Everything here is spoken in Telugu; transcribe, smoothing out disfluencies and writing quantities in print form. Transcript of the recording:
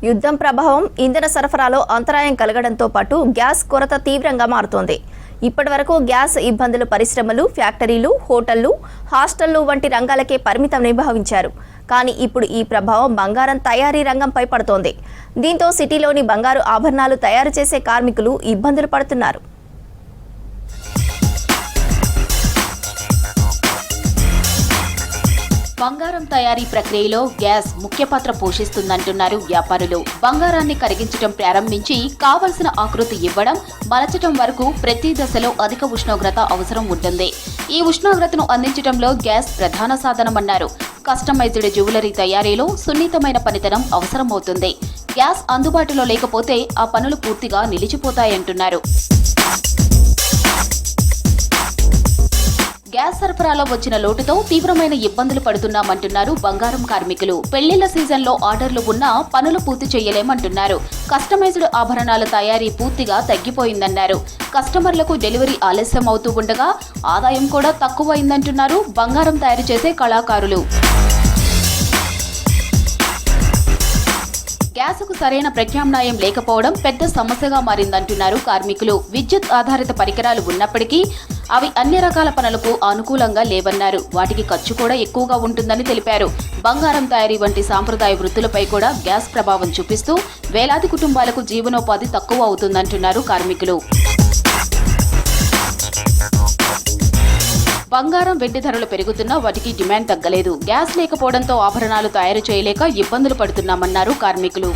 యుద్ధం ప్రభావం ఇంధన సరఫరాలో అంతరాయం కలగడంతో పాటు గ్యాస్ కొరత తీవ్రంగా మారుతోంది. ఇప్పటివరకు గ్యాస్ ఇబ్బందులు పరిశ్రమలు, ఫ్యాక్టరీలు, హోటళ్లు, హాస్టళ్లు వంటి రంగాలకే పరిమితం భావించారు. కానీ ఇప్పుడు ఈ ప్రభావం బంగారం తయారీ రంగంపై పడుతోంది. దీంతో సిటీలోని బంగారు ఆభరణాలు తయారు చేసే కార్మికులు ఇబ్బందులు పడుతున్నారు. బంగారం తయారీ ప్రక్రియలో గ్యాస్ ముఖ్య పాత్ర పోషిస్తుందంటున్నారు వ్యాపారులు. బంగారాన్ని కరిగించడం ప్రారంభించి కావలసిన ఆకృతి ఇవ్వడం, మలచటం వరకు ప్రతి దశలో అధిక ఉష్ణోగ్రత అవసరం ఉంటుంది. ఈ ఉష్ణోగ్రతను అందించడంలో గ్యాస్ ప్రధాన సాధనమన్నారు. కస్టమైజ్డ్ జ్యువెలరీ తయారీలో సున్నితమైన పనితనం అవసరమవుతుంది. గ్యాస్ అందుబాటులో లేకపోతే ఆ పనులు పూర్తిగా నిలిచిపోతాయంటున్నారు. గ్యాస్ సరఫరాలో వచ్చిన లోటుతో తీవ్రమైన ఇబ్బందులు పడుతున్నామంటున్నారు బంగారం కార్మికులు. పెళ్లిళ్ల సీజన్లో ఆర్డర్లు ఉన్నా పనులు పూర్తి చేయలేమంటున్నారు. కస్టమైజ్డ్ ఆభరణాల తయారీ పూర్తిగా తగ్గిపోయిందన్నారు. కస్టమర్లకు డెలివరీ ఆలస్యం అవుతూ ఉండగా ఆదాయం కూడా తక్కువైందంటున్నారు బంగారం తయారు చేసే కళాకారులు. గ్యాసుకు సరైన ప్రత్యామ్నాయం లేకపోవడం పెద్ద సమస్యగా మారిందంటున్నారు కార్మికులు. విద్యుత్ ఆధారిత పరికరాలు ఉన్నప్పటికీ అవి అన్ని రకాల పనులకు అనుకూలంగా లేవన్నారు. వాటికి ఖర్చు కూడా ఎక్కువగా ఉంటుందని తెలిపారు. బంగారం తయారీ వంటి సాంప్రదాయ వృత్తులపై కూడా గ్యాస్ ప్రభావం చూపిస్తూ వేలాది కుటుంబాలకు జీవనోపాధి తక్కువ అవుతుందంటున్నారు కార్మికులు. బంగారం, వెండి ధరలు పెరుగుతున్నా వాటికి డిమాండ్ తగ్గలేదు. గ్యాస్ లేకపోవడంతో ఆభరణాలు తయారు చేయలేక ఇబ్బందులు పడుతున్నామన్నారు కార్మికులు.